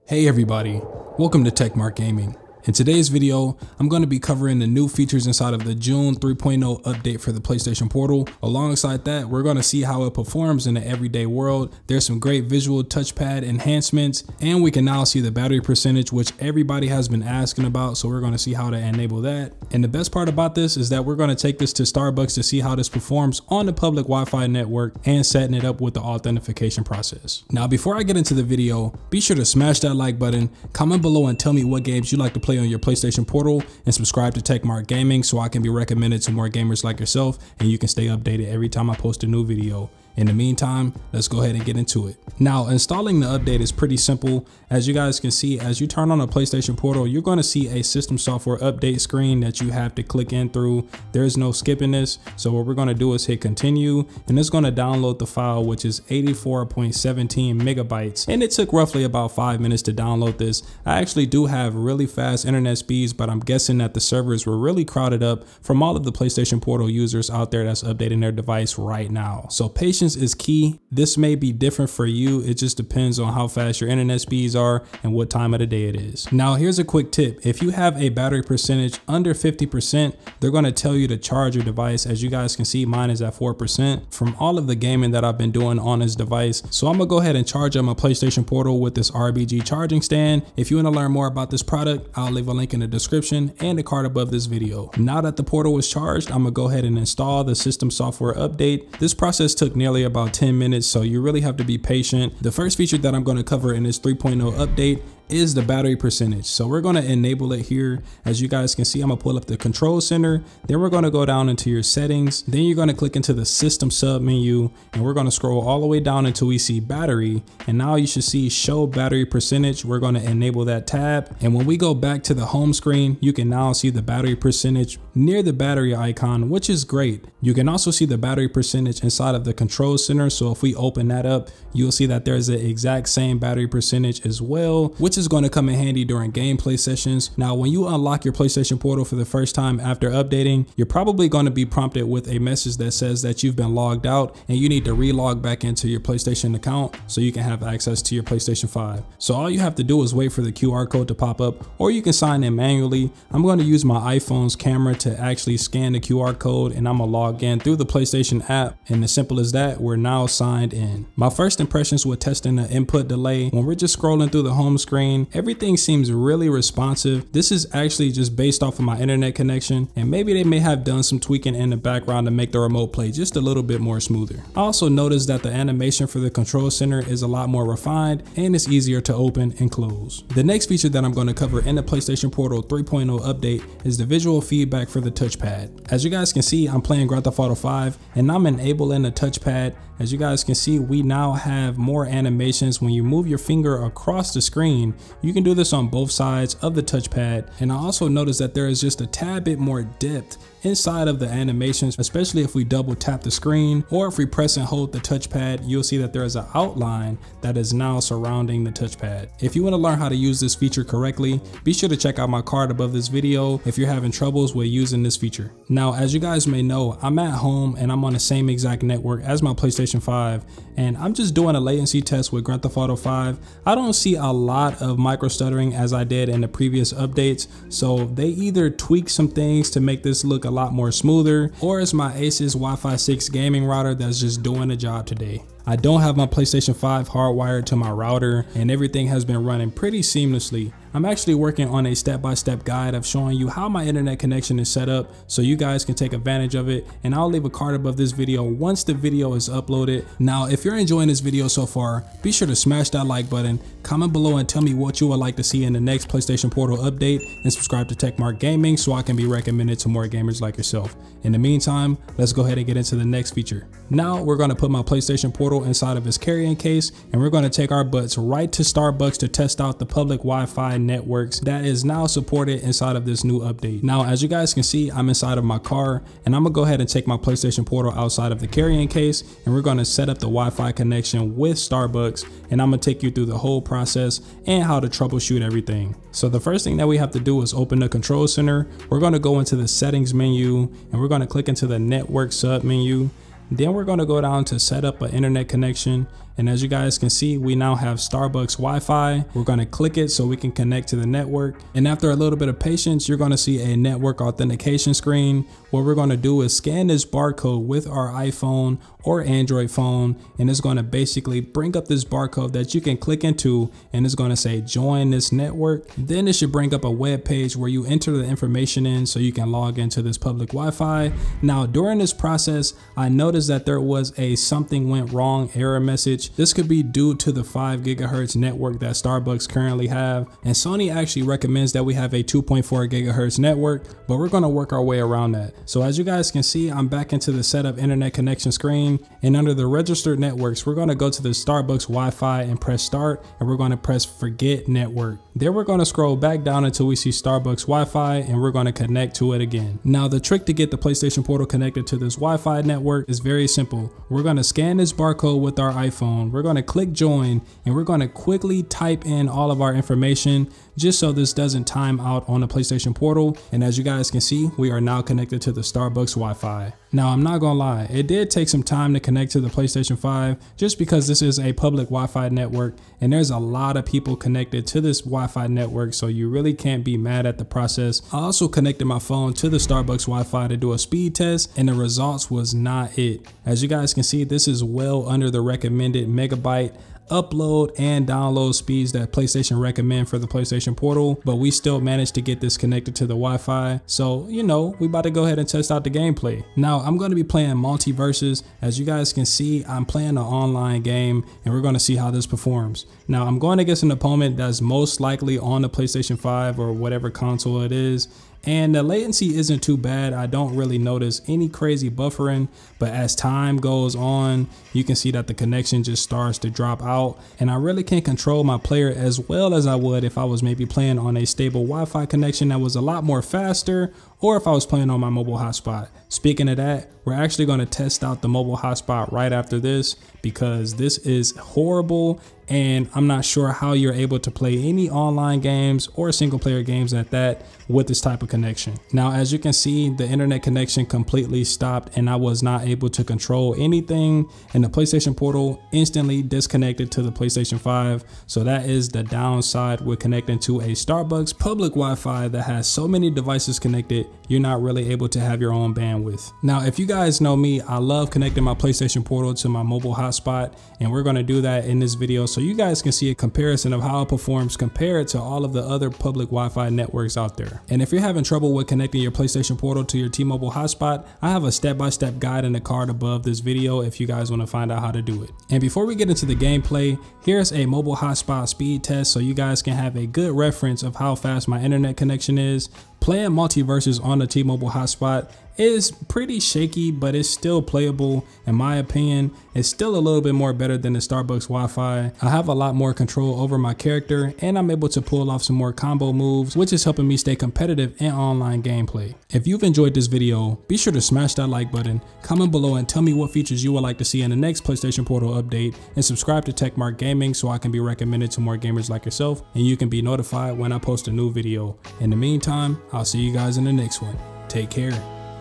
Hey everybody, welcome to TechMart Gaming. In today's video, I'm going to be covering the new features inside of the June 3.0 update for the PlayStation Portal. Alongside that, we're going to see how it performs in the everyday world. There's some great visual touchpad enhancements, and we can now see the battery percentage, which everybody has been asking about, so we're going to see how to enable that. And the best part about this is that we're going to take this to Starbucks to see how this performs on the public Wi-Fi network and setting it up with the authentication process. Now, before I get into the video, be sure to smash that like button, comment below and tell me what games you like to play on your PlayStation Portal, and subscribe to TechMart Gaming so I can be recommended to more gamers like yourself and you can stay updated every time I post a new video. In the meantime, let's go ahead and get into it. Now, installing the update is pretty simple. As you guys can see, as you turn on a PlayStation Portal, you're going to see a system software update screen that you have to click in through. There's no skipping this. So what we're going to do is hit continue, and it's going to download the file, which is 84.17 megabytes. And it took roughly about 5 minutes to download this. I actually do have really fast internet speeds, but I'm guessing that the servers were really crowded up from all of the PlayStation Portal users out there that's updating their device right now. So patience is key. This may be different for you. It just depends on how fast your internet speeds are and what time of the day it is. Now, here's a quick tip. If you have a battery percentage under 50%, they're going to tell you to charge your device. As you guys can see, mine is at 4% from all of the gaming that I've been doing on this device. So I'm gonna go ahead and charge up my PlayStation Portal with this RBG charging stand. If you want to learn more about this product, I'll leave a link in the description and the card above this video. Now that the Portal is charged, I'm gonna go ahead and install the system software update. This process took nearly about 10 minutes, so you really have to be patient. The first feature that I'm going to cover in this 3.0 update is the battery percentage. So we're going to enable it here. As you guys can see, I'm gonna pull up the control center, then we're going to go down into your settings, then you're going to click into the system sub menu, and we're going to scroll all the way down until we see battery, and now you should see show battery percentage. We're going to enable that tab, and when we go back to the home screen, you can now see the battery percentage near the battery icon, which is great. You can also see the battery percentage inside of the control center, so if we open that up, you'll see that there's the exact same battery percentage as well, which is going to come in handy during gameplay sessions. Now, when you unlock your PlayStation Portal for the first time after updating, you're probably going to be prompted with a message that says that you've been logged out and you need to relog back into your PlayStation account so you can have access to your PlayStation 5. So all you have to do is wait for the QR code to pop up, or you can sign in manually. I'm going to use my iPhone's camera to actually scan the QR code, and I'm gonna log in through the PlayStation app, and as simple as that, we're now signed in. My first impressions with testing the input delay, when we're just scrolling through the home screen, everything seems really responsive. This is actually just based off of my internet connection, and maybe they may have done some tweaking in the background to make the remote play just a little bit more smoother. I also noticed that the animation for the control center is a lot more refined, and it's easier to open and close. The next feature that I'm going to cover in the PlayStation Portal 3.0 update is the visual feedback for the touchpad. As you guys can see, I'm playing Grand Theft Auto 5 and I'm enabling the touchpad. As you guys can see, we now have more animations. When you move your finger across the screen, you can do this on both sides of the touchpad. And I also noticed that there is just a tad bit more depth inside of the animations, especially if we double tap the screen, or if we press and hold the touchpad, you'll see that there is an outline that is now surrounding the touchpad. If you want to learn how to use this feature correctly, be sure to check out my card above this video if you're having troubles with using this feature. Now, as you guys may know, I'm at home and I'm on the same exact network as my PlayStation 5, and I'm just doing a latency test with Grand Theft Auto 5. I don't see a lot of micro stuttering as I did in the previous updates, so they either tweak some things to make this look a lot more smoother, or it's my Asus Wi-Fi 6 gaming router that's just doing the job today. I don't have my PlayStation 5 hardwired to my router, and everything has been running pretty seamlessly. I'm actually working on a step-by-step guide of showing you how my internet connection is set up so you guys can take advantage of it, and I'll leave a card above this video once the video is uploaded. Now, if you're enjoying this video so far, be sure to smash that like button, comment below and tell me what you would like to see in the next PlayStation Portal update, and subscribe to TechMart Gaming so I can be recommended to more gamers like yourself. In the meantime, let's go ahead and get into the next feature. Now, we're going to put my PlayStation Portal inside of its carrying case, and we're going to take our butts right to Starbucks to test out the public Wi-Fi networks that is now supported inside of this new update. Now, as you guys can see, I'm inside of my car, and I'm gonna go ahead and take my PlayStation Portal outside of the carrying case, and we're gonna set up the Wi-Fi connection with Starbucks, and I'm gonna take you through the whole process and how to troubleshoot everything. So the first thing that we have to do is open the control center. We're gonna go into the settings menu, and we're gonna click into the network sub menu. Then we're going to go down to set up an internet connection, And as you guys can see, we now have Starbucks Wi-Fi. We're going to click it so we can connect to the network. And after a little bit of patience, you're going to see a network authentication screen. What we're going to do is scan this barcode with our iPhone or Android phone, and it's going to basically bring up this barcode that you can click into, and it's going to say join this network. Then it should bring up a web page where you enter the information in so you can log into this public Wi-Fi. Now during this process, I noticed that there was a something went wrong error message. This could be due to the 5 gigahertz network that Starbucks currently have, and Sony actually recommends that we have a 2.4 gigahertz network, but we're going to work our way around that. So as you guys can see, I'm back into the setup internet connection screen, and under the registered networks, we're going to go to the Starbucks Wi-Fi and press start, and we're going to press forget network. Then we're going to scroll back down until we see Starbucks Wi-Fi, and we're going to connect to it again. Now the trick to get the PlayStation Portal connected to this Wi-Fi network is very simple. We're going to scan this barcode with our iPhone, we're going to click join, and we're going to quickly type in all of our information just so this doesn't time out on the PlayStation Portal. And as you guys can see, we are now connected to the Starbucks Wi-Fi. Now I'm not gonna lie, it did take some time to connect to the PlayStation 5 just because this is a public Wi-Fi network and there's a lot of people connected to this Wi-Fi network, so you really can't be mad at the process. I also connected my phone to the Starbucks Wi-Fi to do a speed test, and the results was not it. As you guys can see, this is well under the recommended megabyte upload and download speeds that PlayStation recommend for the PlayStation Portal, but we still managed to get this connected to the Wi-Fi. So, you know, we about to go ahead and test out the gameplay. Now, I'm going to be playing multiverses. As you guys can see, I'm playing an online game, and we're going to see how this performs. Now, I'm going against an opponent that's most likely on the PlayStation 5 or whatever console it is. And the latency isn't too bad. I don't really notice any crazy buffering, but as time goes on, you can see that the connection just starts to drop out, and I really can't control my player as well as I would if I was maybe playing on a stable Wi-Fi connection that was a lot more faster, or if I was playing on my mobile hotspot. Speaking of that, we're actually going to test out the mobile hotspot right after this because this is horrible, and I'm not sure how you're able to play any online games or single player games at that with this type of connection. Now, as you can see, the internet connection completely stopped and I was not able to control anything, and the PlayStation Portal instantly disconnected to the PlayStation 5. So that is the downside with connecting to a Starbucks public Wi-Fi that has so many devices connected, you're not really able to have your own bandwidth. Now, if you guys know me, I love connecting my PlayStation Portal to my mobile hotspot, and we're going to do that in this video so you guys can see a comparison of how it performs compared to all of the other public Wi-Fi networks out there. And if you're having trouble with connecting your PlayStation Portal to your T-Mobile hotspot, I have a step-by-step guide in the card above this video if you guys want to find out how to do it. And before we get into the gameplay, here's a mobile hotspot speed test so you guys can have a good reference of how fast my internet connection is. Playing multiverses on the T-Mobile hotspot is pretty shaky, but it's still playable. In my opinion, it's still a little bit more better than the Starbucks Wi-Fi. I have a lot more control over my character, and I'm able to pull off some more combo moves, which is helping me stay competitive in online gameplay. If you've enjoyed this video, be sure to smash that like button, comment below and tell me what features you would like to see in the next PlayStation Portal update, and subscribe to Techmark Gaming so I can be recommended to more gamers like yourself, and you can be notified when I post a new video. In the meantime, I'll see you guys in the next one. Take care.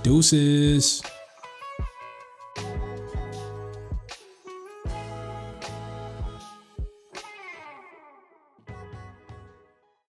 Deuces.